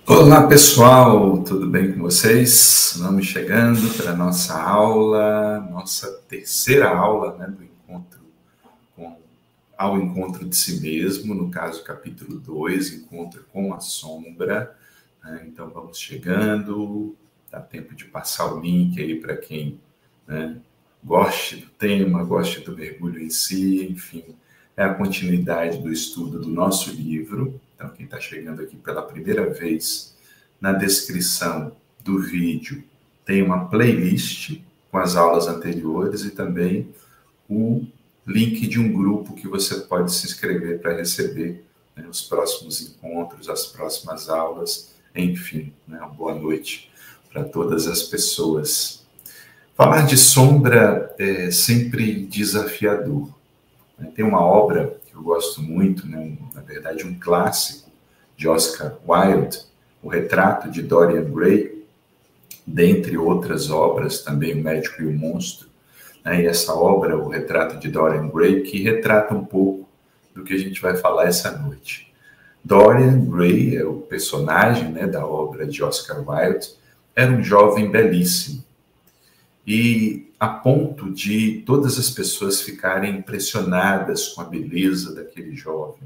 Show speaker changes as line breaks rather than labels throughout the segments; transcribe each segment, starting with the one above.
Olá pessoal, tudo bem com vocês? Vamos chegando para a nossa aula, nossa terceira aula, né, do encontro ao encontro de si mesmo, no caso capítulo 2, encontro com a sombra. Né? Então vamos chegando, dá tempo de passar o link aí para quem, né, goste do tema, goste do mergulho em si, enfim, é a continuidade do estudo do nosso livro. Então, quem está chegando aqui pela primeira vez, na descrição do vídeo tem uma playlist com as aulas anteriores e também o link de um grupo que você pode se inscrever para receber, né, os próximos encontros, as próximas aulas, enfim, né, uma boa noite para todas as pessoas. Falar de sombra é sempre desafiador. Tem uma obra que eu gosto muito, né, na verdade um clássico de Oscar Wilde, O Retrato de Dorian Gray, dentre outras obras, também O Médico e o Monstro, né, e essa obra, O Retrato de Dorian Gray, que retrata um pouco do que a gente vai falar essa noite. Dorian Gray é o personagem, né, da obra de Oscar Wilde, era um jovem belíssimo, e a ponto de todas as pessoas ficarem impressionadas com a beleza daquele jovem.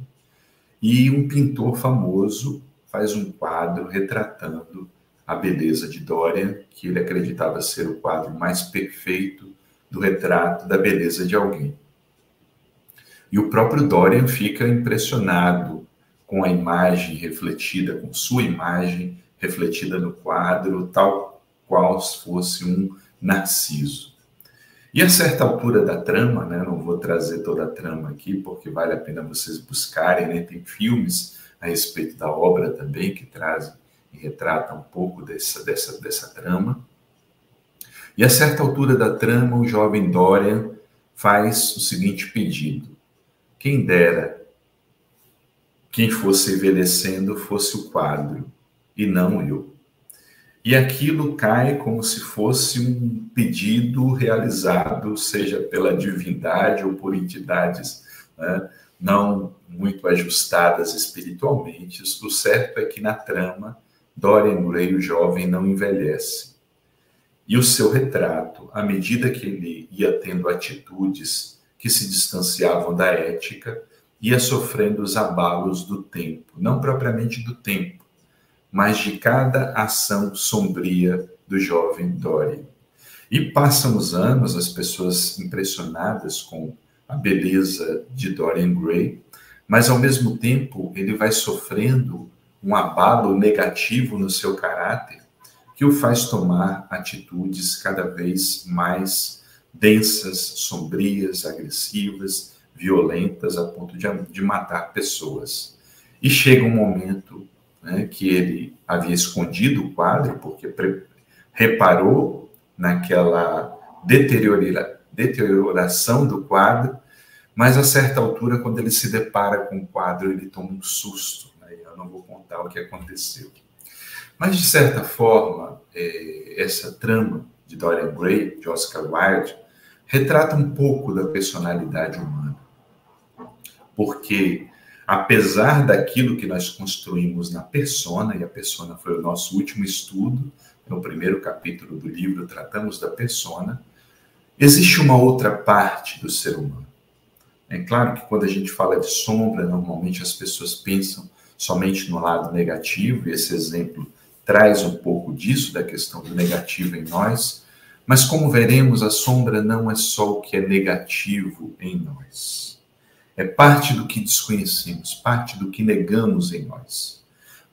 E um pintor famoso faz um quadro retratando a beleza de Dorian, que ele acreditava ser o quadro mais perfeito do retrato da beleza de alguém. E o próprio Dorian fica impressionado com a imagem refletida, com sua imagem refletida no quadro, tal qual se fosse um Narciso. E a certa altura da trama, né, não vou trazer toda a trama aqui, porque vale a pena vocês buscarem, né, tem filmes a respeito da obra também, que trazem e retratam um pouco dessa trama. E a certa altura da trama, o jovem Dorian faz o seguinte pedido: quem dera quem fosse envelhecendo fosse o quadro, e não eu. E aquilo cai como se fosse um pedido realizado, seja pela divindade ou por entidades, né, não muito ajustadas espiritualmente. O certo é que na trama, Dorian Gray, o jovem, não envelhece. E o seu retrato, à medida que ele ia tendo atitudes que se distanciavam da ética, ia sofrendo os abalos do tempo, não propriamente do tempo, mas de cada ação sombria do jovem Dorian. E passam os anos, as pessoas impressionadas com a beleza de Dorian Gray, mas ao mesmo tempo ele vai sofrendo um abalo negativo no seu caráter, que o faz tomar atitudes cada vez mais densas, sombrias, agressivas, violentas, a ponto de matar pessoas. E chega um momento, né, que ele havia escondido o quadro, porque reparou naquela deterioração do quadro, mas a certa altura, quando ele se depara com o quadro, ele toma um susto. Né? Eu não vou contar o que aconteceu. Mas, de certa forma, essa trama de Dorian Gray, de Oscar Wilde, retrata um pouco da personalidade humana. Porque apesar daquilo que nós construímos na persona, e a persona foi o nosso último estudo, no primeiro capítulo do livro tratamos da persona, existe uma outra parte do ser humano. É claro que quando a gente fala de sombra, normalmente as pessoas pensam somente no lado negativo, e esse exemplo traz um pouco disso, da questão do negativo em nós, mas como veremos, a sombra não é só o que é negativo em nós. É parte do que desconhecemos, parte do que negamos em nós.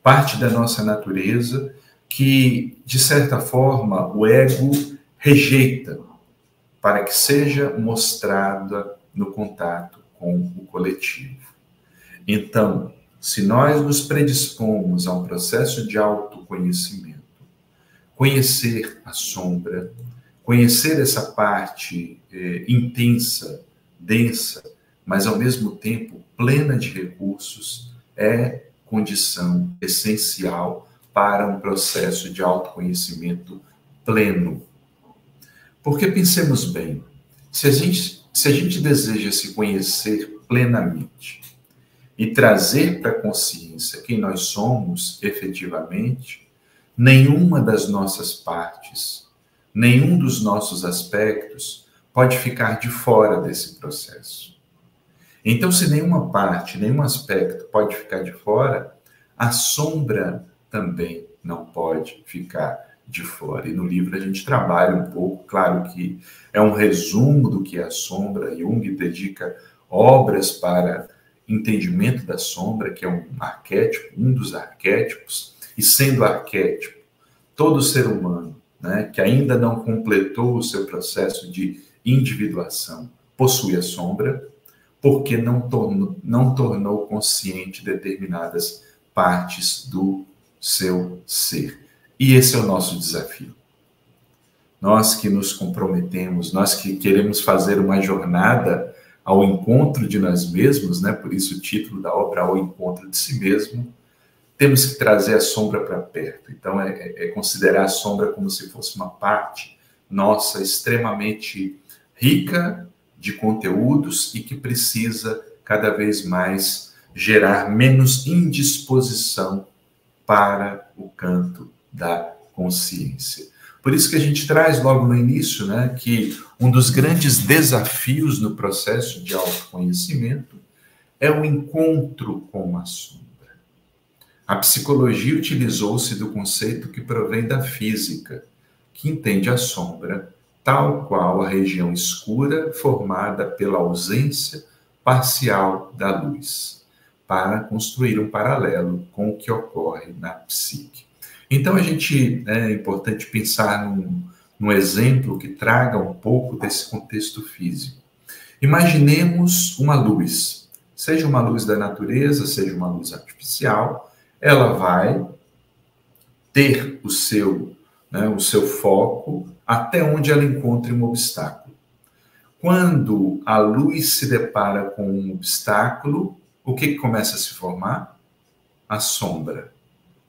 Parte da nossa natureza que, de certa forma, o ego rejeita para que seja mostrada no contato com o coletivo. Então, se nós nos predispomos a um processo de autoconhecimento, conhecer a sombra, conhecer essa parte intensa, densa, mas ao mesmo tempo plena de recursos, é condição essencial para um processo de autoconhecimento pleno. Porque pensemos bem, se a gente deseja se conhecer plenamente, e trazer para a consciência quem nós somos efetivamente, nenhuma das nossas partes, nenhum dos nossos aspectos pode ficar de fora desse processo. Então, se nenhuma parte, nenhum aspecto pode ficar de fora, a sombra também não pode ficar de fora. E no livro a gente trabalha um pouco, claro que é um resumo do que é a sombra. Jung dedica obras para entendimento da sombra, que é um arquétipo, um dos arquétipos, e sendo arquétipo, todo ser humano, né, que ainda não completou o seu processo de individuação, possui a sombra, porque não tornou consciente determinadas partes do seu ser. E esse é o nosso desafio. Nós que nos comprometemos, nós que queremos fazer uma jornada ao encontro de nós mesmos, né? Por isso o título da obra, Ao Encontro de Si Mesmo, temos que trazer a sombra para perto. Então, é considerar a sombra como se fosse uma parte nossa extremamente rica de conteúdos e que precisa cada vez mais gerar menos indisposição para o canto da consciência. Por isso que a gente traz logo no início, né, que um dos grandes desafios no processo de autoconhecimento é o encontro com a sombra. A psicologia utilizou-se do conceito que provém da física, que entende a sombra tal qual a região escura formada pela ausência parcial da luz, para construir um paralelo com o que ocorre na psique. Então, é importante pensar num exemplo que traga um pouco desse contexto físico. Imaginemos uma luz, seja uma luz da natureza, seja uma luz artificial, ela vai ter o seu foco até onde ela encontre um obstáculo. Quando a luz se depara com um obstáculo, o que começa a se formar? A sombra.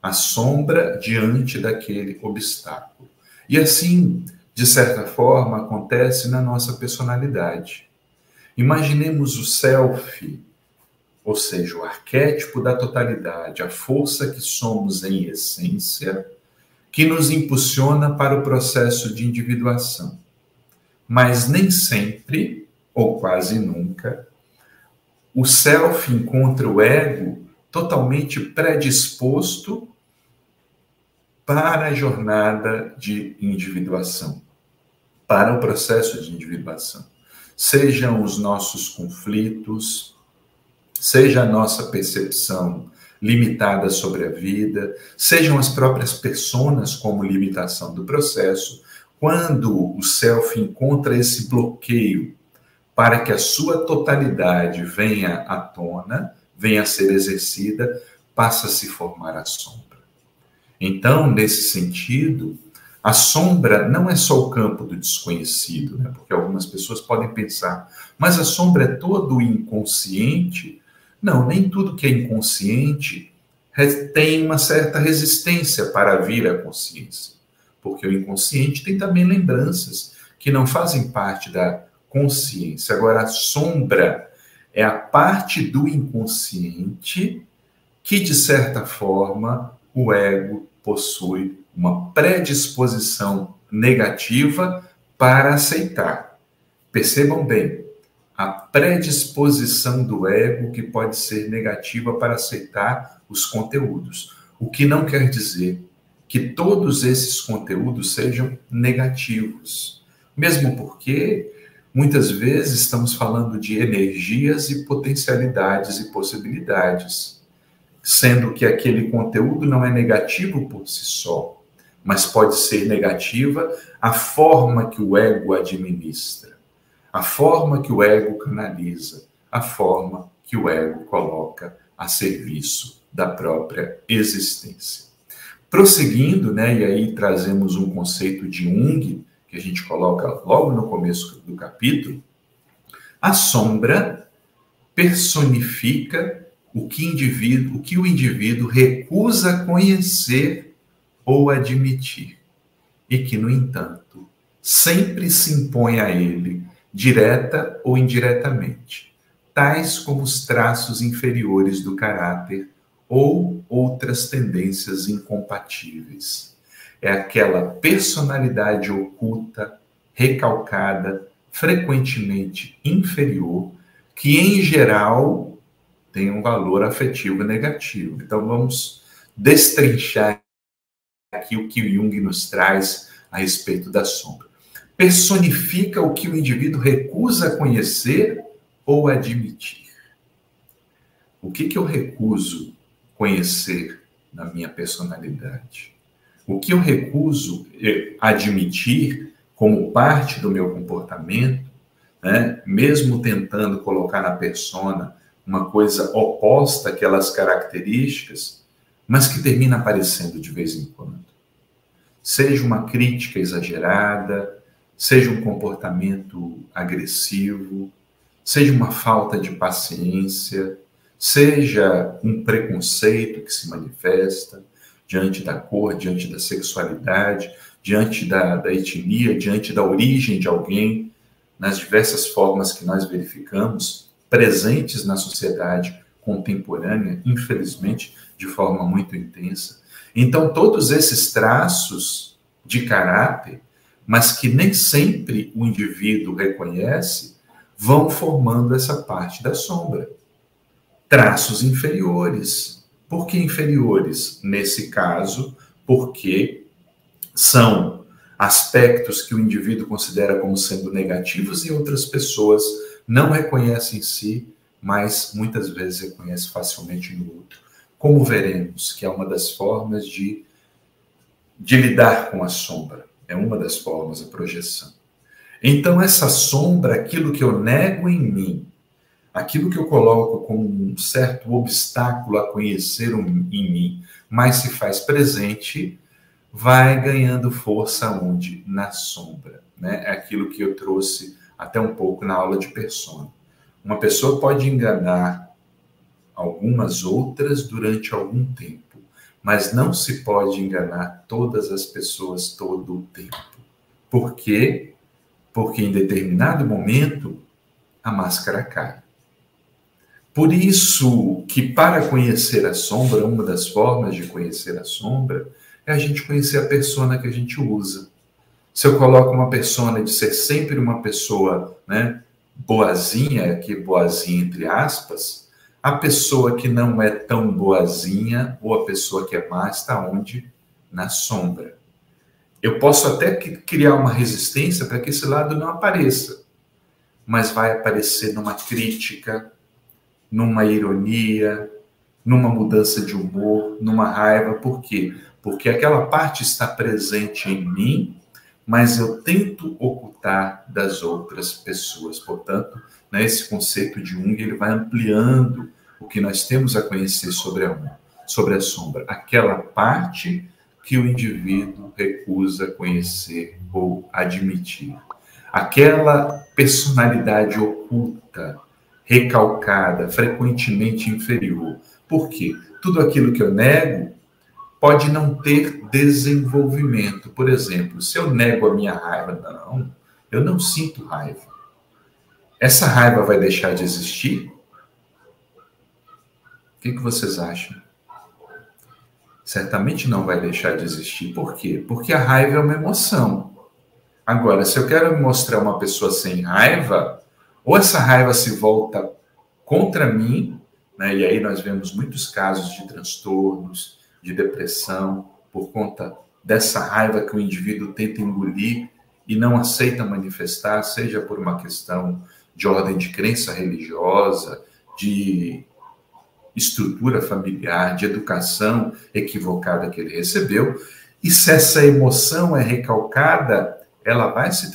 A sombra diante daquele obstáculo. E assim, de certa forma, acontece na nossa personalidade. Imaginemos o self, ou seja, o arquétipo da totalidade, a força que somos em essência, que nos impulsiona para o processo de individuação. Mas nem sempre, ou quase nunca, o self encontra o ego totalmente predisposto para a jornada de individuação, para o processo de individuação. Sejam os nossos conflitos, seja a nossa percepção limitada sobre a vida, sejam as próprias personas como limitação do processo, quando o self encontra esse bloqueio para que a sua totalidade venha à tona, venha a ser exercida, passa a se formar a sombra. Então, nesse sentido, a sombra não é só o campo do desconhecido, né? Porque algumas pessoas podem pensar, mas a sombra é todo o inconsciente? Não, nem tudo que é inconsciente tem uma certa resistência para vir à consciência. Porque o inconsciente tem também lembranças que não fazem parte da consciência. Agora, a sombra é a parte do inconsciente que, de certa forma, o ego possui uma predisposição negativa para aceitar. Percebam bem, a predisposição do ego que pode ser negativa para aceitar os conteúdos. O que não quer dizer que todos esses conteúdos sejam negativos. Mesmo porque, muitas vezes, estamos falando de energias e potencialidades e possibilidades, sendo que aquele conteúdo não é negativo por si só, mas pode ser negativa a forma que o ego administra, a forma que o ego canaliza, a forma que o ego coloca a serviço da própria existência. Prosseguindo, né, e aí trazemos um conceito de Jung, que a gente coloca logo no começo do capítulo, a sombra personifica o que o indivíduo recusa conhecer ou admitir, e que, no entanto, sempre se impõe a ele, direta ou indiretamente, tais como os traços inferiores do caráter ou outras tendências incompatíveis. É aquela personalidade oculta, recalcada, frequentemente inferior, que em geral tem um valor afetivo negativo. Então vamos destrinchar aqui o que o Jung nos traz a respeito da sombra. Personifica o que o indivíduo recusa conhecer ou admitir. O que eu recuso conhecer na minha personalidade? O que eu recuso admitir como parte do meu comportamento, né? Mesmo tentando colocar na persona uma coisa oposta àquelas características, mas que termina aparecendo de vez em quando. Seja uma crítica exagerada, seja um comportamento agressivo, seja uma falta de paciência, seja um preconceito que se manifesta diante da cor, diante da sexualidade, diante da etnia, diante da origem de alguém, nas diversas formas que nós verificamos presentes na sociedade contemporânea, infelizmente, de forma muito intensa. Então, todos esses traços de caráter, mas que nem sempre o indivíduo reconhece, vão formando essa parte da sombra. Traços inferiores. Por que inferiores? Nesse caso, porque são aspectos que o indivíduo considera como sendo negativos e outras pessoas não reconhecem em si, mas muitas vezes reconhecem facilmente no outro. Como veremos, que é uma das formas de lidar com a sombra. É uma das formas, a projeção. Então, essa sombra, aquilo que eu nego em mim, aquilo que eu coloco como um certo obstáculo a conhecer em mim, mas se faz presente, vai ganhando força onde? Na sombra. Né? É aquilo que eu trouxe até um pouco na aula de persona. Uma pessoa pode enganar algumas outras durante algum tempo, mas não se pode enganar todas as pessoas todo o tempo. Por quê? Porque em determinado momento a máscara cai. Por isso que para conhecer a sombra, uma das formas de conhecer a sombra é a gente conhecer a persona que a gente usa. Se eu coloco uma persona de ser sempre uma pessoa, né, boazinha, aqui boazinha entre aspas, a pessoa que não é tão boazinha ou a pessoa que é má está onde? Na sombra. Eu posso até criar uma resistência para que esse lado não apareça, mas vai aparecer numa crítica, numa ironia, numa mudança de humor, numa raiva. Por quê? Porque aquela parte está presente em mim, mas eu tento ocultar das outras pessoas. Portanto, né, esse conceito de Jung, ele vai ampliando o que nós temos a conhecer sobre a sombra. Aquela parte que o indivíduo recusa conhecer ou admitir. Aquela personalidade oculta, recalcada, frequentemente inferior. Por quê? Tudo aquilo que eu nego pode não ter desenvolvimento. Por exemplo, se eu nego a minha raiva, não, eu não sinto raiva. Essa raiva vai deixar de existir? O que vocês acham? Certamente não vai deixar de existir. Por quê? Porque a raiva é uma emoção. Agora, se eu quero me mostrar uma pessoa sem raiva, ou essa raiva se volta contra mim, né? E aí nós vemos muitos casos de transtornos, de depressão, por conta dessa raiva que o indivíduo tenta engolir e não aceita manifestar, seja por uma questão de ordem de crença religiosa, de estrutura familiar, de educação equivocada que ele recebeu. E se essa emoção é recalcada, ela vai se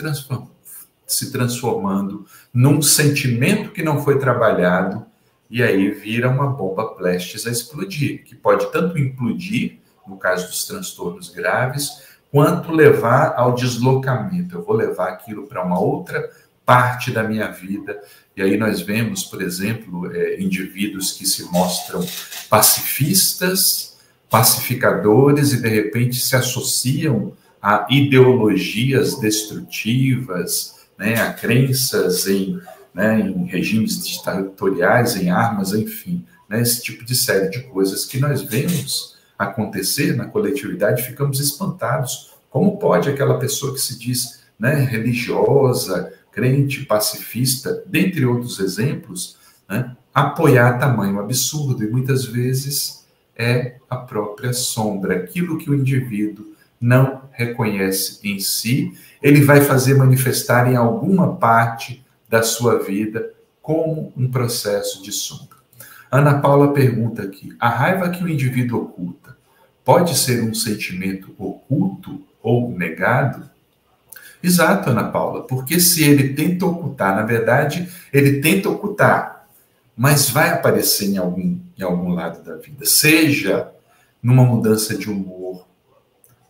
transformando num sentimento que não foi trabalhado, e aí vira uma bomba prestes a explodir, que pode tanto implodir, no caso dos transtornos graves, quanto levar ao deslocamento. Eu vou levar aquilo para uma outra parte da minha vida. E aí nós vemos, por exemplo, indivíduos que se mostram pacifistas, pacificadores, e de repente se associam a ideologias destrutivas, né, a crenças em né, em regimes ditatoriais, em armas, enfim, né, esse tipo de série de coisas que nós vemos acontecer na coletividade, ficamos espantados. Como pode aquela pessoa que se diz, né, religiosa, crente, pacifista, dentre outros exemplos, né, apoiar tamanho absurdo? E muitas vezes é a própria sombra, aquilo que o indivíduo não reconhece em si, ele vai fazer manifestar em alguma parte da sua vida como um processo de sombra. Ana Paula pergunta aqui: a raiva que o indivíduo oculta pode ser um sentimento oculto ou negado? Exato, Ana Paula, porque se ele tenta ocultar, na verdade, ele tenta ocultar, mas vai aparecer em algum lado da vida, seja numa mudança de humor,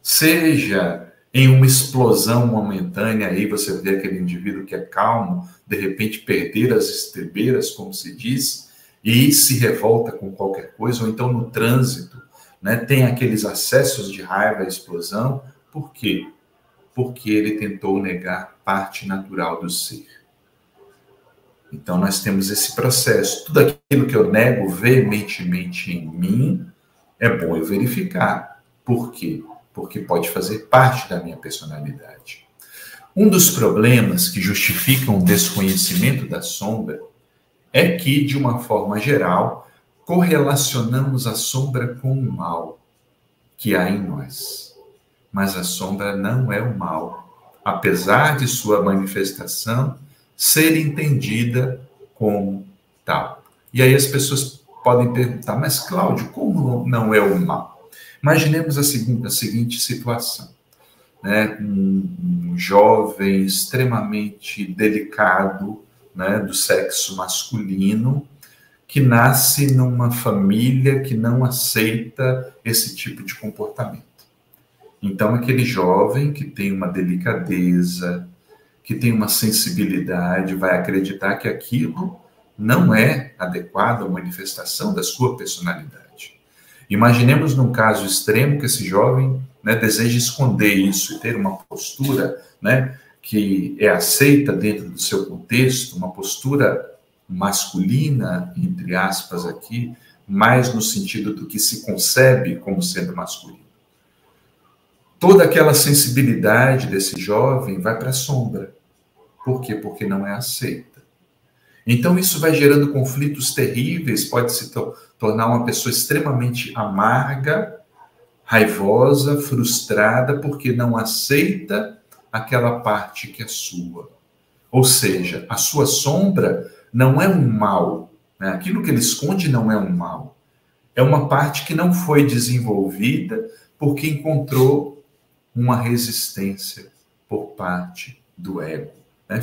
seja em uma explosão momentânea, aí você vê aquele indivíduo que é calmo, de repente perder as estribeiras, como se diz, e se revolta com qualquer coisa, ou então no trânsito, né, tem aqueles acessos de raiva, explosão. Por quê? Porque ele tentou negar parte natural do ser. Então, nós temos esse processo. Tudo aquilo que eu nego veementemente em mim, é bom eu verificar. Por quê? Porque pode fazer parte da minha personalidade. Um dos problemas que justificam o desconhecimento da sombra é que, de uma forma geral, correlacionamos a sombra com o mal que há em nós. Mas a sombra não é o mal, apesar de sua manifestação ser entendida como tal. E aí as pessoas podem perguntar: mas Cláudio, como não é o mal? Imaginemos a seguinte situação, né? Um jovem extremamente delicado, né, do sexo masculino, que nasce numa família que não aceita esse tipo de comportamento. Então, aquele jovem que tem uma delicadeza, que tem uma sensibilidade, vai acreditar que aquilo não é adequado à manifestação da sua personalidade. Imaginemos num caso extremo que esse jovem, né, deseja esconder isso e ter uma postura, né, que é aceita dentro do seu contexto, uma postura masculina, entre aspas aqui, mais no sentido do que se concebe como sendo masculino. Toda aquela sensibilidade desse jovem vai para a sombra. Por quê? Porque não é aceita. Então isso vai gerando conflitos terríveis, pode se tornar uma pessoa extremamente amarga, raivosa, frustrada, porque não aceita aquela parte que é sua. Ou seja, a sua sombra não é um mal, né? Aquilo que ele esconde não é um mal. É uma parte que não foi desenvolvida porque encontrou uma resistência por parte do ego.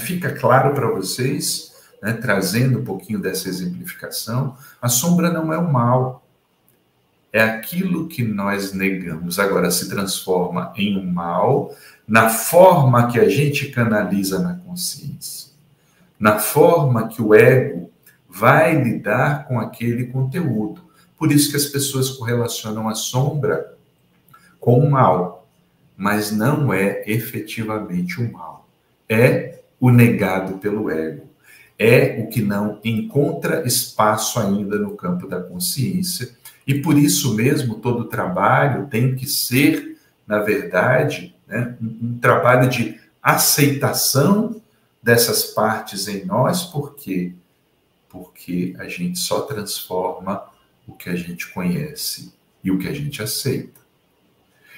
Fica claro para vocês, né, trazendo um pouquinho dessa exemplificação, a sombra não é o mal. É aquilo que nós negamos. Agora se transforma em um mal na forma que a gente canaliza na consciência, na forma que o ego vai lidar com aquele conteúdo. Por isso que as pessoas correlacionam a sombra com o mal, mas não é efetivamente o mal. É o negado pelo ego. É o que não encontra espaço ainda no campo da consciência. E por isso mesmo todo trabalho tem que ser, na verdade, né, um trabalho de aceitação dessas partes em nós. Por quê? Porque a gente só transforma o que a gente conhece e o que a gente aceita.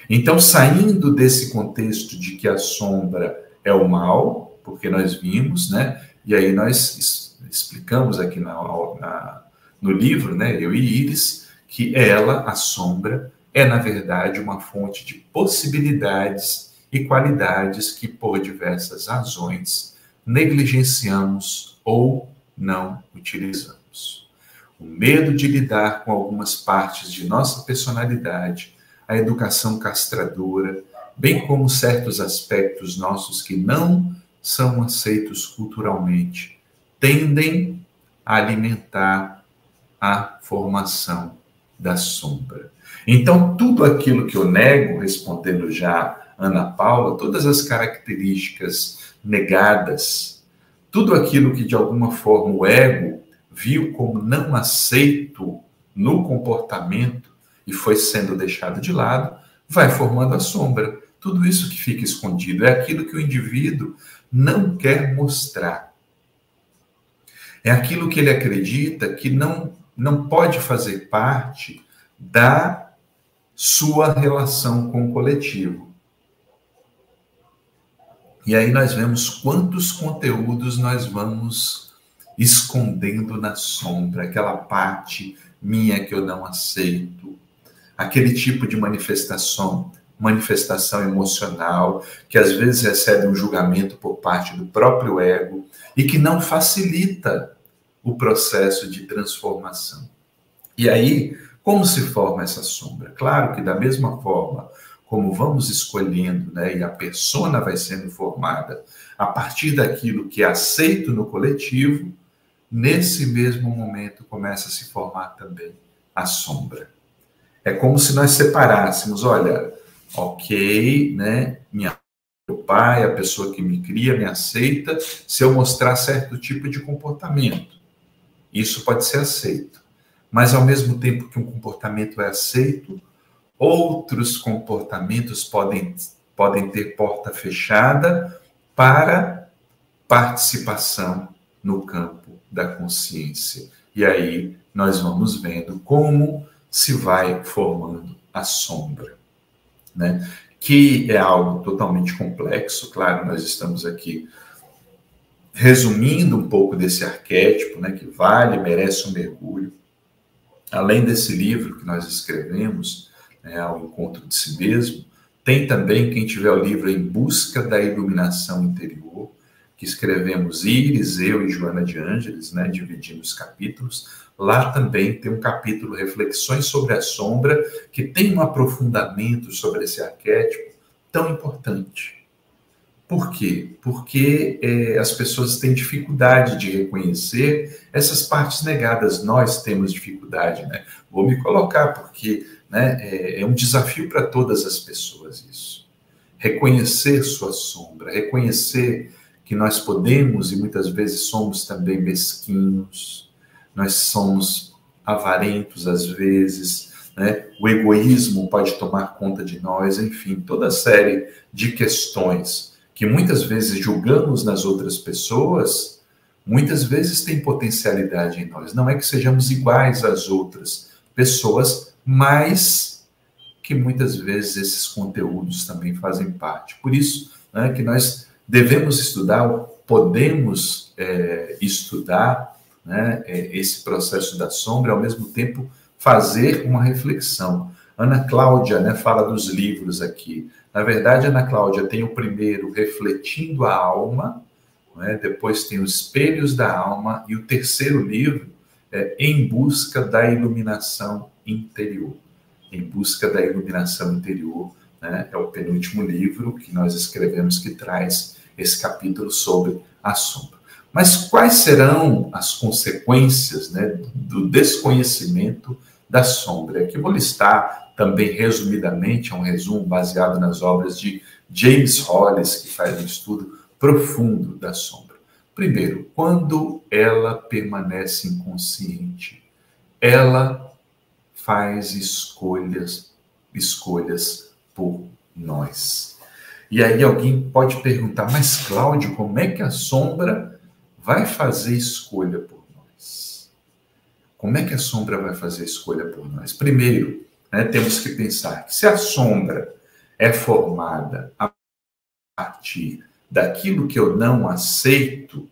Então, saindo desse contexto de que a sombra é o mal, porque nós vimos, né? E aí nós explicamos aqui no livro, né, eu e Iris, que ela, a sombra, é, na verdade, uma fonte de possibilidades e qualidades que, por diversas razões, negligenciamos ou não utilizamos. O medo de lidar com algumas partes de nossa personalidade, a educação castradora, bem como certos aspectos nossos que não são aceitos culturalmente, tendem a alimentar a formação da sombra. Então, tudo aquilo que eu nego, respondendo já Ana Paula, todas as características negadas tudo aquilo que de alguma forma o ego viu como não aceito no comportamento e foi sendo deixado de lado, vai formando a sombra. Tudo isso que fica escondido é aquilo que o indivíduo não quer mostrar. É aquilo que ele acredita que não pode fazer parte da sua relação com o coletivo. E aí nós vemos quantos conteúdos nós vamos escondendo na sombra, aquela parte minha que eu não aceito, aquele tipo de manifestação emocional, que às vezes recebe um julgamento por parte do próprio ego e que não facilita o processo de transformação. E aí, como se forma essa sombra? Claro que da mesma forma como vamos escolhendo, né, e a persona vai sendo formada a partir daquilo que é aceito no coletivo, nesse mesmo momento começa a se formar também a sombra. É como se nós separássemos, olha, ok, né, meu pai, a pessoa que me cria, me aceita, se eu mostrar certo tipo de comportamento. Isso pode ser aceito. Mas ao mesmo tempo que um comportamento é aceito, outros comportamentos podem ter porta fechada para participação no campo da consciência. E aí nós vamos vendo como se vai formando a sombra, né? Que é algo totalmente complexo. Claro, nós estamos aqui resumindo um pouco desse arquétipo, né, que merece um mergulho. Além desse livro que nós escrevemos, né, Ao Encontro de Si Mesmo, tem também, quem tiver o livro Em Busca da Iluminação Interior, que escrevemos Iris, eu e Joana de Ângeles, né, dividindo os capítulos. Lá também tem um capítulo Reflexões sobre a Sombra, que tem um aprofundamento sobre esse arquétipo tão importante. Por quê? Porque as pessoas têm dificuldade de reconhecer essas partes negadas. Nós temos dificuldade, né? Vou me colocar, porque, né, é um desafio para todas as pessoas isso. Reconhecer sua sombra, reconhecer que nós podemos e muitas vezes somos também mesquinhos, nós somos avarentos às vezes, né? O egoísmo pode tomar conta de nós, enfim, toda série de questões que muitas vezes julgamos nas outras pessoas, muitas vezes tem potencialidade em nós. Não é que sejamos iguais às outras pessoas, mas que muitas vezes esses conteúdos também fazem parte. Por isso, né, que nós devemos estudar, podemos estudar, né, esse processo da sombra, ao mesmo tempo fazer uma reflexão. Ana Cláudia, né, fala dos livros aqui. Na verdade, Ana Cláudia tem o primeiro, Refletindo a Alma, né? Depois tem Os Espelhos da Alma, e o terceiro livro é Em Busca da Iluminação Interior. Em Busca da Iluminação Interior, né? É o penúltimo livro que nós escrevemos que traz esse capítulo sobre a sombra. Mas quais serão as consequências, né, do desconhecimento da sombra? Aqui eu vou listar também resumidamente, é um resumo baseado nas obras de James Hollis, que faz um estudo profundo da sombra. Primeiro, quando ela permanece inconsciente, ela faz escolhas por nós. E aí alguém pode perguntar, mas Cláudio, como é que a sombra vai fazer escolha por nós? Como é que a sombra vai fazer escolha por nós? Primeiro, né, temos que pensar que se a sombra é formada a partir daquilo que eu não aceito,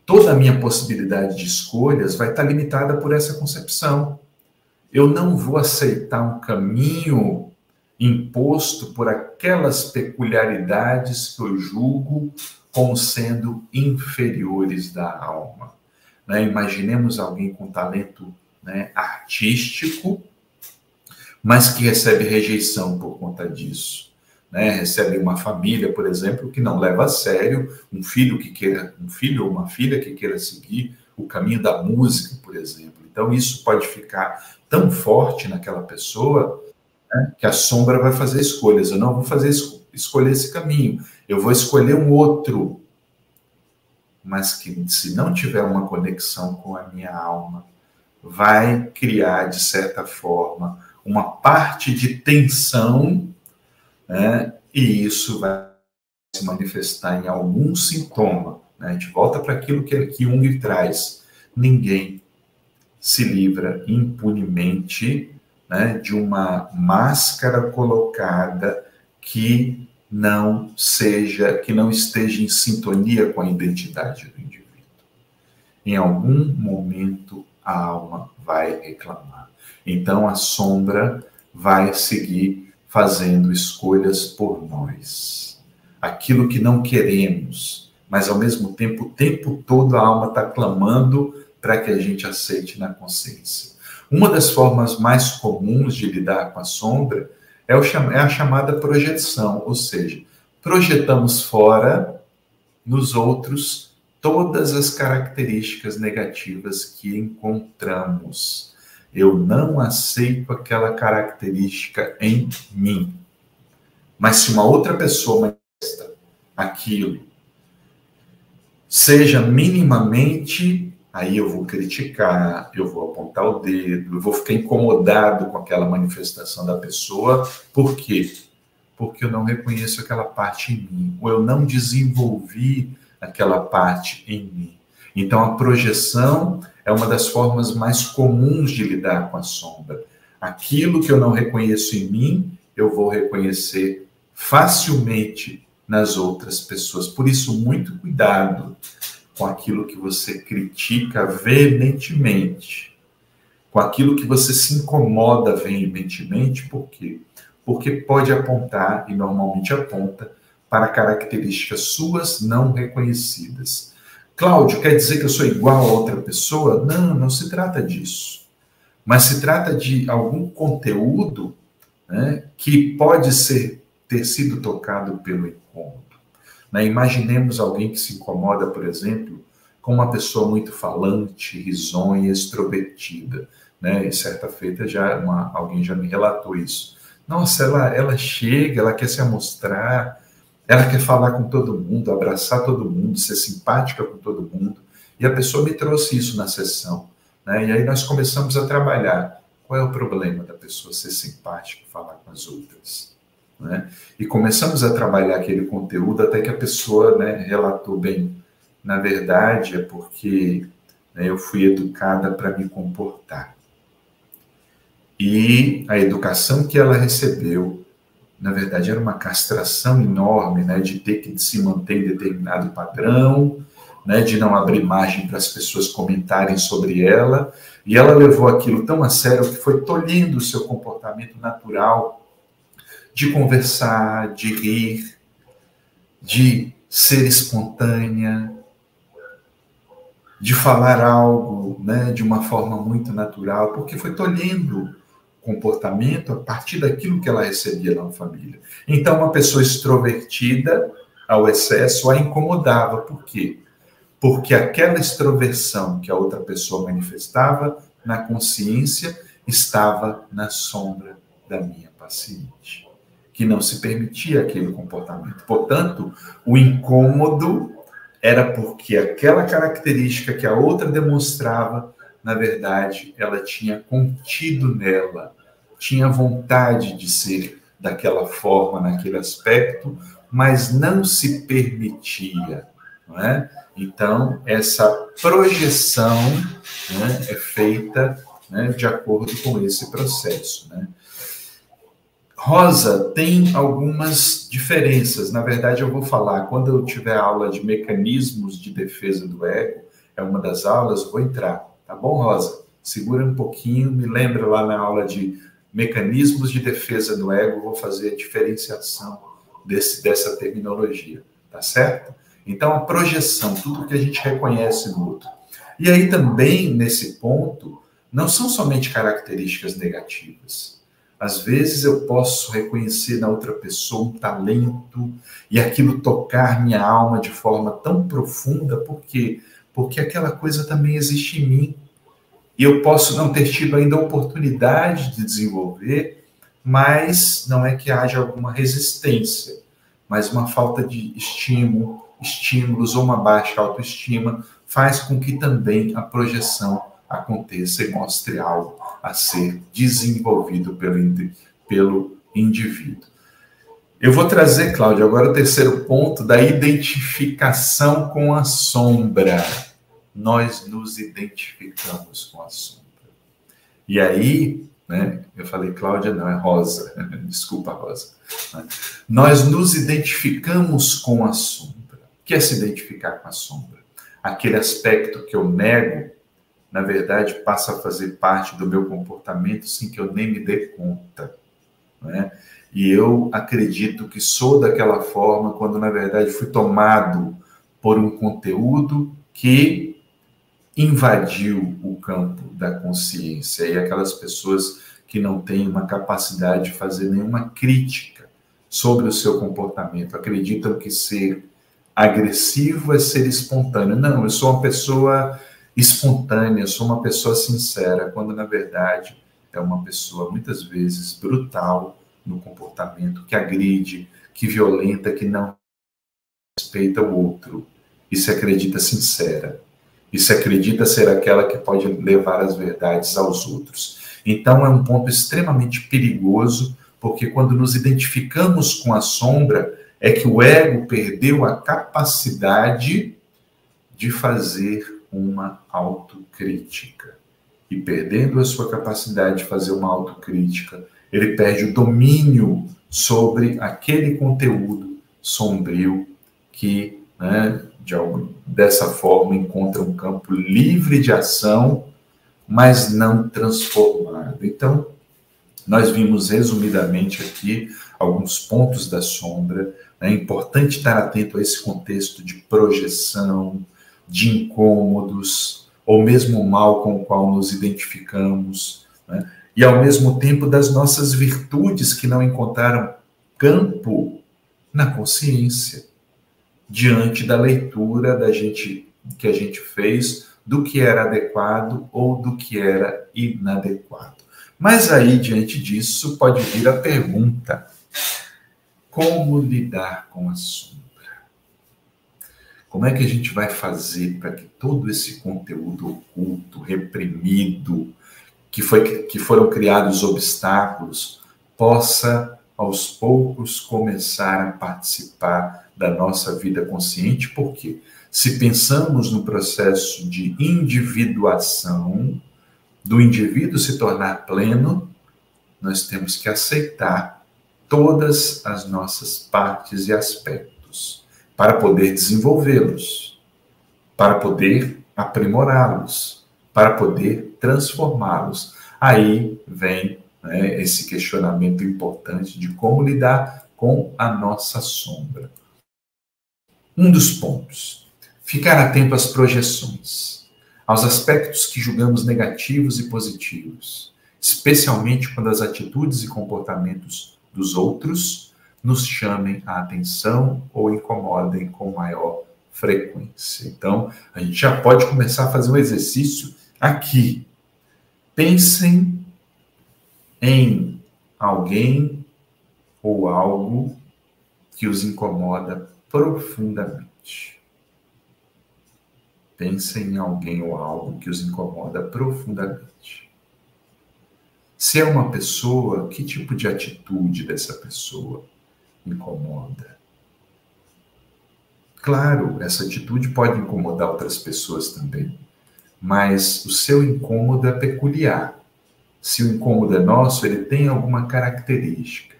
toda a minha possibilidade de escolhas vai estar limitada por essa concepção. Eu não vou aceitar um caminho imposto por aquelas peculiaridades que eu julgo como sendo inferiores da alma. Né? Imaginemos alguém com talento, né, artístico, mas que recebe rejeição por conta disso. Né? Recebe uma família, por exemplo, que não leva a sério um filho ou uma filha que queira seguir o caminho da música, por exemplo. Então, isso pode ficar tão forte naquela pessoa, né, que a sombra vai fazer escolhas. Eu não vou escolher esse caminho, eu vou escolher um outro. mas que, se não tiver uma conexão com a minha alma, vai criar, de certa forma, uma parte de tensão, né? E isso vai se manifestar em algum sintoma, né? A gente volta para aquilo que Jung traz. Ninguém se livra impunemente, né, de uma máscara colocada que não esteja em sintonia com a identidade do indivíduo. Em algum momento a alma vai reclamar. Então a sombra vai seguir fazendo escolhas por nós. Aquilo que não queremos, mas ao mesmo tempo, o tempo todo a alma está clamando para que a gente aceite na consciência. Uma das formas mais comuns de lidar com a sombra é a chamada projeção, ou seja, projetamos fora, nos outros, todas as características negativas que encontramos. Eu não aceito aquela característica em mim. Mas se uma outra pessoa manifesta aquilo, seja minimamente, aí eu vou criticar, eu vou apontar o dedo, eu vou ficar incomodado com aquela manifestação da pessoa. Por quê? Porque eu não reconheço aquela parte em mim, ou eu não desenvolvi aquela parte em mim. Então, a projeção é uma das formas mais comuns de lidar com a sombra. Aquilo que eu não reconheço em mim, eu vou reconhecer facilmente nas outras pessoas. Por isso, muito cuidado com aquilo que você critica veementemente, com aquilo que você se incomoda veementemente. Por quê? Porque pode apontar, e normalmente aponta, para características suas não reconhecidas. Cláudio, quer dizer que eu sou igual a outra pessoa? Não, não se trata disso. Mas se trata de algum conteúdo, né, que pode ter sido tocado pelo incômodo. Né? Imaginemos alguém que se incomoda, por exemplo, com uma pessoa muito falante, risonha, extrovertida. Né? E certa feita alguém já me relatou isso. Nossa, ela chega, ela quer se amostrar, ela quer falar com todo mundo, abraçar todo mundo, ser simpática com todo mundo. E a pessoa me trouxe isso na sessão. Né? E aí nós começamos a trabalhar. Qual é o problema da pessoa ser simpática e falar com as outras? Né? E começamos a trabalhar aquele conteúdo até que a pessoa, né, relatou bem. Na verdade, é porque, né, eu fui educada para me comportar. E a educação que ela recebeu, na verdade, era uma castração enorme, né, de ter que se manter em determinado padrão, né, de não abrir margem para as pessoas comentarem sobre ela, e ela levou aquilo tão a sério que foi tolhendo o seu comportamento natural de conversar, de rir, de ser espontânea, de falar algo, né, de uma forma muito natural, porque foi tolhendo comportamento a partir daquilo que ela recebia na família. Então, uma pessoa extrovertida ao excesso a incomodava. Por quê? Porque aquela extroversão que a outra pessoa manifestava na consciência estava na sombra da minha paciente, que não se permitia aquele comportamento. Portanto, o incômodo era porque aquela característica que a outra demonstrava, na verdade, ela tinha contido nela, tinha vontade de ser daquela forma, naquele aspecto, mas não se permitia, não é? Então, essa projeção, né, é feita, né, de acordo com esse processo. Né? Rosa, tem algumas diferenças. Na verdade, eu vou falar, quando eu tiver aula de mecanismos de defesa do ego, é uma das aulas, eu vou entrar. Tá bom, Rosa? Segura um pouquinho, me lembra lá na aula de mecanismos de defesa do ego, vou fazer a diferenciação dessa terminologia, tá certo? Então, a projeção, tudo que a gente reconhece no outro. E aí também, nesse ponto, não são somente características negativas. Às vezes eu posso reconhecer na outra pessoa um talento e aquilo tocar minha alma de forma tão profunda. Por quê? Porque aquela coisa também existe em mim. E eu posso não ter tido ainda a oportunidade de desenvolver, mas não é que haja alguma resistência, mas uma falta de estímulo, estímulos ou uma baixa autoestima faz com que também a projeção aconteça e mostre algo a ser desenvolvido pelo indivíduo. Eu vou trazer, Cláudio, agora o terceiro ponto da identificação com a sombra. Nós nos identificamos com a sombra. E aí, né, eu falei Cláudia, não, é Rosa. Desculpa, Rosa. Nós nos identificamos com a sombra. O que é se identificar com a sombra? Aquele aspecto que eu nego, na verdade, passa a fazer parte do meu comportamento sem que eu nem me dê conta, né? E eu acredito que sou daquela forma quando, na verdade, fui tomado por um conteúdo que invadiu o campo da consciência. E aquelas pessoas que não têm uma capacidade de fazer nenhuma crítica sobre o seu comportamento, acreditam que ser agressivo é ser espontâneo. Não, eu sou uma pessoa espontânea, eu sou uma pessoa sincera, quando, na verdade, é uma pessoa, muitas vezes, brutal no comportamento, que agride, que violenta, que não respeita o outro. E se acredita sincera. E se acredita ser aquela que pode levar as verdades aos outros. Então, é um ponto extremamente perigoso, porque quando nos identificamos com a sombra, é que o ego perdeu a capacidade de fazer uma autocrítica. E perdendo a sua capacidade de fazer uma autocrítica, ele perde o domínio sobre aquele conteúdo sombrio que, né, dessa forma, encontra um campo livre de ação, mas não transformado. Então, nós vimos resumidamente aqui alguns pontos da sombra. É importante estar atento a esse contexto de projeção, de incômodos, ou mesmo o mal com o qual nos identificamos, né? E, ao mesmo tempo, das nossas virtudes que não encontraram campo na consciência, diante da leitura que a gente fez do que era adequado ou do que era inadequado. Mas aí, diante disso, pode vir a pergunta: como lidar com a sombra? Como é que a gente vai fazer para que todo esse conteúdo oculto, reprimido, que foram criados obstáculos, possa, aos poucos, começar a participar da nossa vida consciente? Porque se pensamos no processo de individuação, do indivíduo se tornar pleno, nós temos que aceitar todas as nossas partes e aspectos para poder desenvolvê-los, para poder aprimorá-los, para poder transformá-los. Aí vem, né, esse questionamento importante de como lidar com a nossa sombra. Um dos pontos: ficar atento às projeções, aos aspectos que julgamos negativos e positivos, especialmente quando as atitudes e comportamentos dos outros nos chamem a atenção ou incomodem com maior frequência. Então, a gente já pode começar a fazer um exercício aqui. Pensem em alguém ou algo que os incomoda profundamente. Pensem em alguém ou algo que os incomoda profundamente. Se é uma pessoa, que tipo de atitude dessa pessoa incomoda? Claro, essa atitude pode incomodar outras pessoas também, mas o seu incômodo é peculiar. Se o incômodo é nosso, ele tem alguma característica.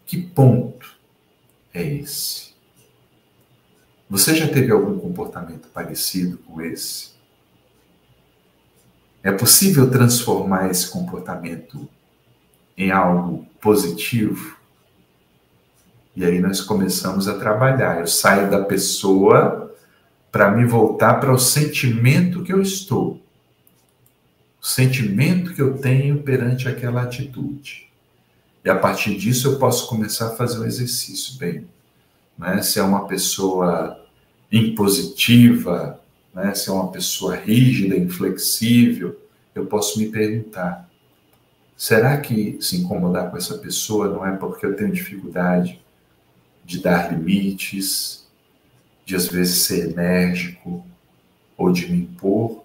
Que ponto é esse? Você já teve algum comportamento parecido com esse? É possível transformar esse comportamento em algo positivo? E aí nós começamos a trabalhar. Eu saio da pessoa para me voltar para o sentimento que eu estou. O sentimento que eu tenho perante aquela atitude. E a partir disso eu posso começar a fazer um exercício. Bem, né? Se é uma pessoa impositiva, né? Se é uma pessoa rígida, inflexível, eu posso me perguntar: será que se incomodar com essa pessoa não é porque eu tenho dificuldade de dar limites, de às vezes ser enérgico ou de me impor?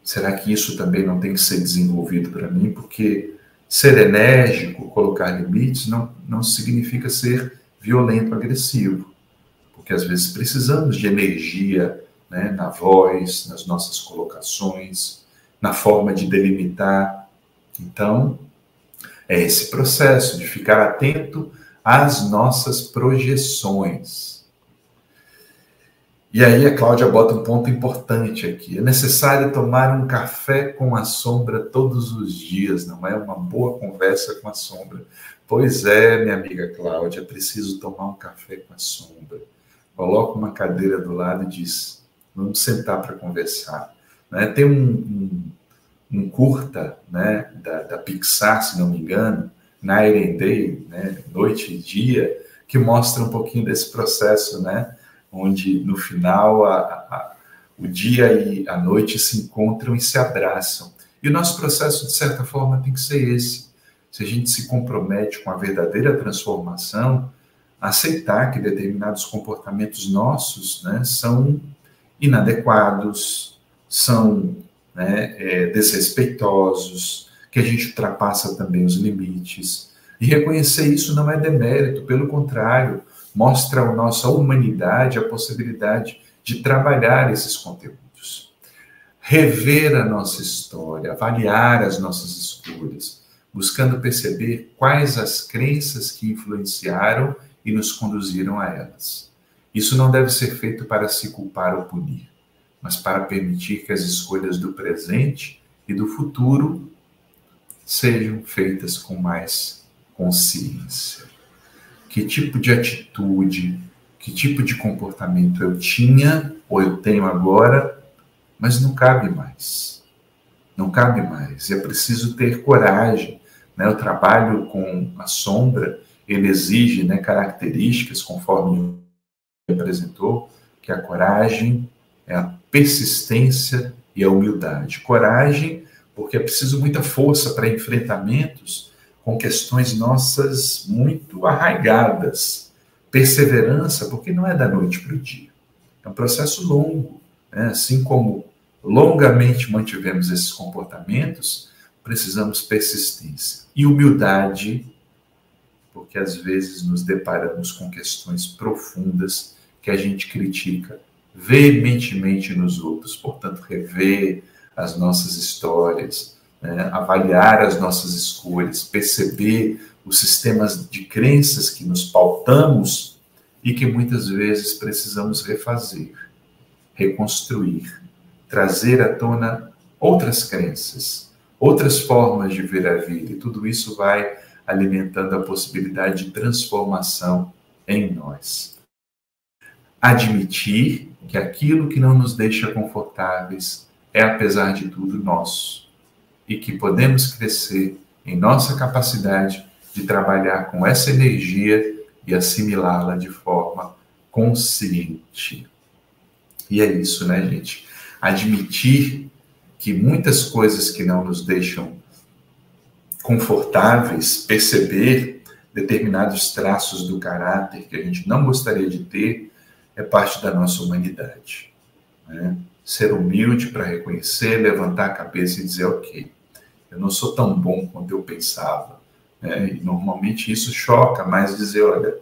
Será que isso também não tem que ser desenvolvido para mim? Porque ser enérgico, colocar limites, não significa ser violento, agressivo. Porque às vezes precisamos de energia, né, na voz, nas nossas colocações, na forma de delimitar. Então, é esse processo de ficar atento às nossas projeções. E aí a Cláudia bota um ponto importante aqui. É necessário tomar um café com a sombra todos os dias, não é? Uma boa conversa com a sombra. Pois é, minha amiga Cláudia, é preciso tomar um café com a sombra. Coloca uma cadeira do lado e diz, vamos sentar para conversar. Né? Tem um curta, né, da Pixar, se não me engano, Night and Day, né, Noite e Dia, que mostra um pouquinho desse processo, né? Onde no final o dia e a noite se encontram e se abraçam. E o nosso processo, de certa forma, tem que ser esse. Se a gente se compromete com a verdadeira transformação, aceitar que determinados comportamentos nossos, né, são inadequados, são, né, desrespeitosos, que a gente ultrapassa também os limites. E reconhecer isso não é demérito, pelo contrário, mostra a nossa humanidade a possibilidade de trabalhar esses conteúdos. Rever a nossa história, avaliar as nossas escolhas, buscando perceber quais as crenças que influenciaram e nos conduziram a elas. Isso não deve ser feito para se culpar ou punir, mas para permitir que as escolhas do presente e do futuro sejam feitas com mais consciência. Que tipo de atitude, que tipo de comportamento eu tinha ou eu tenho agora, mas não cabe mais. Não cabe mais. E é preciso ter coragem. Né? O trabalho com a sombra, ele exige, né, características, conforme apresentou, que a coragem é a persistência e a humildade. Coragem, porque é preciso muita força para enfrentamentos com questões nossas muito arraigadas. Perseverança, porque não é da noite para o dia. É um processo longo. Né? Assim como longamente mantivemos esses comportamentos, precisamos persistência. E humildade, porque às vezes nos deparamos com questões profundas que a gente critica veementemente nos outros. Portanto, rever as nossas histórias, né? Avaliar as nossas escolhas, perceber os sistemas de crenças que nos pautamos e que muitas vezes precisamos refazer, reconstruir, trazer à tona outras crenças, outras formas de ver a vida. E tudo isso vai alimentando a possibilidade de transformação em nós. Admitir que aquilo que não nos deixa confortáveis é, apesar de tudo, nosso. E que podemos crescer em nossa capacidade de trabalhar com essa energia e assimilá-la de forma consciente. E é isso, né, gente? Admitir que muitas coisas que não nos deixam confortáveis, perceber determinados traços do caráter que a gente não gostaria de ter, é parte da nossa humanidade. Né? Ser humilde para reconhecer, levantar a cabeça e dizer, ok, eu não sou tão bom quanto eu pensava. Né? E normalmente isso choca, mas dizer, olha,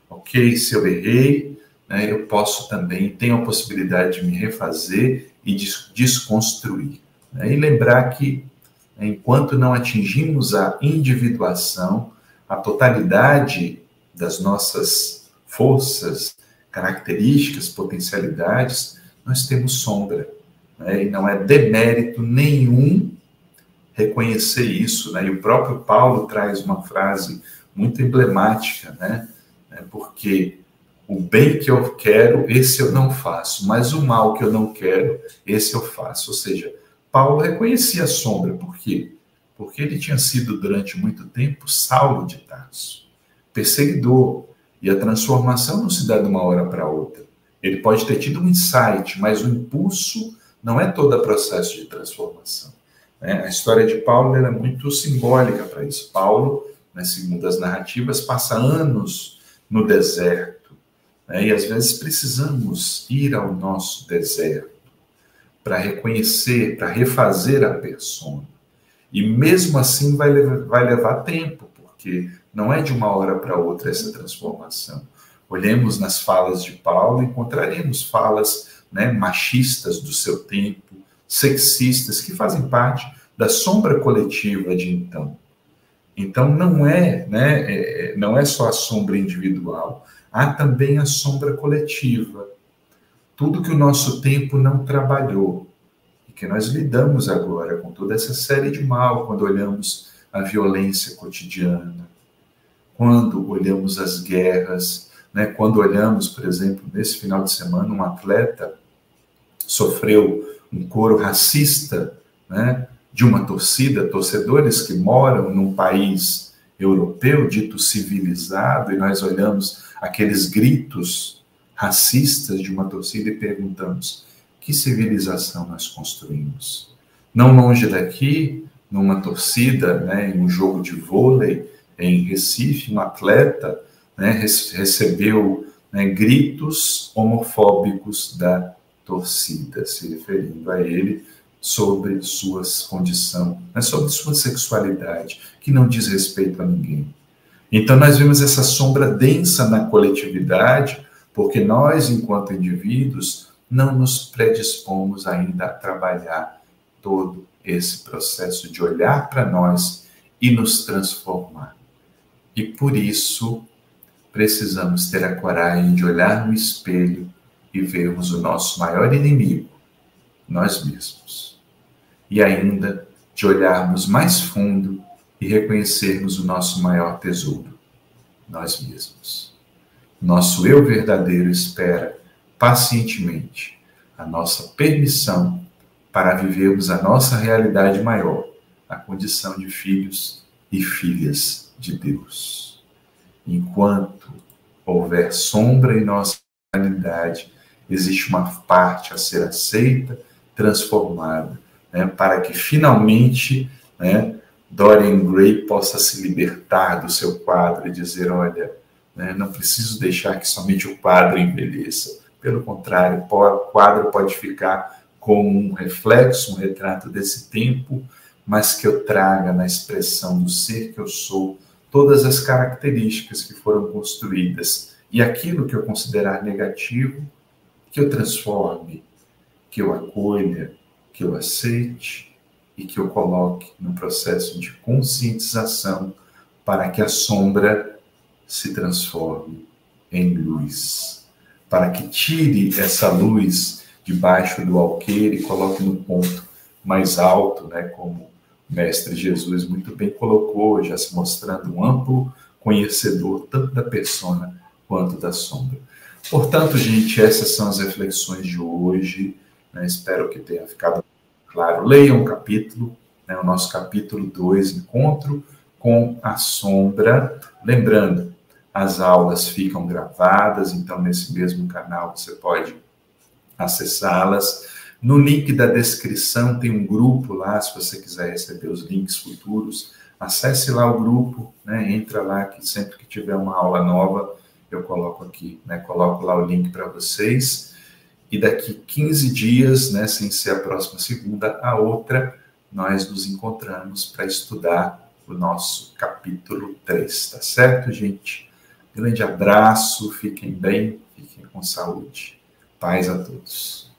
ok, se eu errei, né, eu posso também, tenho a possibilidade de me refazer e desconstruir. Né? E lembrar que, enquanto não atingimos a individuação, a totalidade das nossas forças, características, potencialidades, nós temos sombra. Né? E não é demérito nenhum reconhecer isso. Né? E o próprio Paulo traz uma frase muito emblemática, né? Porque o bem que eu quero, esse eu não faço, mas o mal que eu não quero, esse eu faço. Ou seja, Paulo reconhecia a sombra. Por quê? Porque ele tinha sido, durante muito tempo, Saulo de Tarso, perseguidor. E a transformação não se dá de uma hora para outra. Ele pode ter tido um insight, mas o impulso não é todo o processo de transformação. A história de Paulo é muito simbólica para isso. Paulo, segundo as narrativas, passa anos no deserto, né? E às vezes precisamos ir ao nosso deserto para reconhecer, para refazer a persona. E mesmo assim vai levar tempo, porque não é de uma hora para outra essa transformação. Olhemos nas falas de Paulo, encontraremos falas, né, machistas do seu tempo, sexistas, que fazem parte da sombra coletiva de então. Então não é, né, não é só a sombra individual, há também a sombra coletiva. Tudo que o nosso tempo não trabalhou, e que nós lidamos agora com toda essa série de mal, quando olhamos a violência cotidiana, quando olhamos as guerras, né, quando olhamos, por exemplo, nesse final de semana, um atleta sofreu um coro racista, né, de uma torcida, torcedores que moram num país europeu dito civilizado, e nós olhamos aqueles gritos racistas de uma torcida e perguntamos: que civilização nós construímos? Não longe daqui, numa torcida, né, em um jogo de vôlei em Recife, um atleta, né, recebeu, né, gritos homofóbicos da torcida, se referindo a ele sobre sua condição, né, sobre sua sexualidade, que não diz respeito a ninguém. Então nós vemos essa sombra densa na coletividade, porque nós, enquanto indivíduos, não nos predispomos ainda a trabalhar todo esse processo de olhar para nós e nos transformar. E por isso precisamos ter a coragem de olhar no espelho e vermos o nosso maior inimigo, nós mesmos. E ainda de olharmos mais fundo e reconhecermos o nosso maior tesouro, nós mesmos. Nosso eu verdadeiro espera pacientemente a nossa permissão para vivermos a nossa realidade maior, a condição de filhos e filhas de Deus. Enquanto houver sombra em nossa realidade, existe uma parte a ser aceita, transformada, né, para que finalmente, né, Dorian Gray possa se libertar do seu quadro e dizer: olha, né, não preciso deixar que somente o quadro envelheça. Pelo contrário, o quadro pode ficar como um reflexo, um retrato desse tempo, mas que eu traga na expressão do ser que eu sou todas as características que foram construídas, e aquilo que eu considerar negativo, que eu transforme, que eu acolha, que eu aceite e que eu coloque no processo de conscientização para que a sombra se transforme em luz, para que tire essa luz debaixo do alqueire e coloque no ponto mais alto, né, como o Mestre Jesus muito bem colocou, já se mostrando um amplo conhecedor tanto da persona quanto da sombra. Portanto, gente, essas são as reflexões de hoje, né? Espero que tenha ficado claro. Leiam o capítulo, né, o nosso capítulo 2, Encontro com a Sombra. Lembrando, as aulas ficam gravadas, então nesse mesmo canal você pode acessá-las. No link da descrição tem um grupo lá, se você quiser receber os links futuros, acesse lá o grupo, né, entra lá, que sempre que tiver uma aula nova, eu coloco aqui, né, coloco lá o link para vocês. E daqui 15 dias, né, sem ser a próxima segunda, a outra, nós nos encontramos para estudar o nosso capítulo 3, tá certo, gente? Grande abraço, fiquem bem, fiquem com saúde. Paz a todos.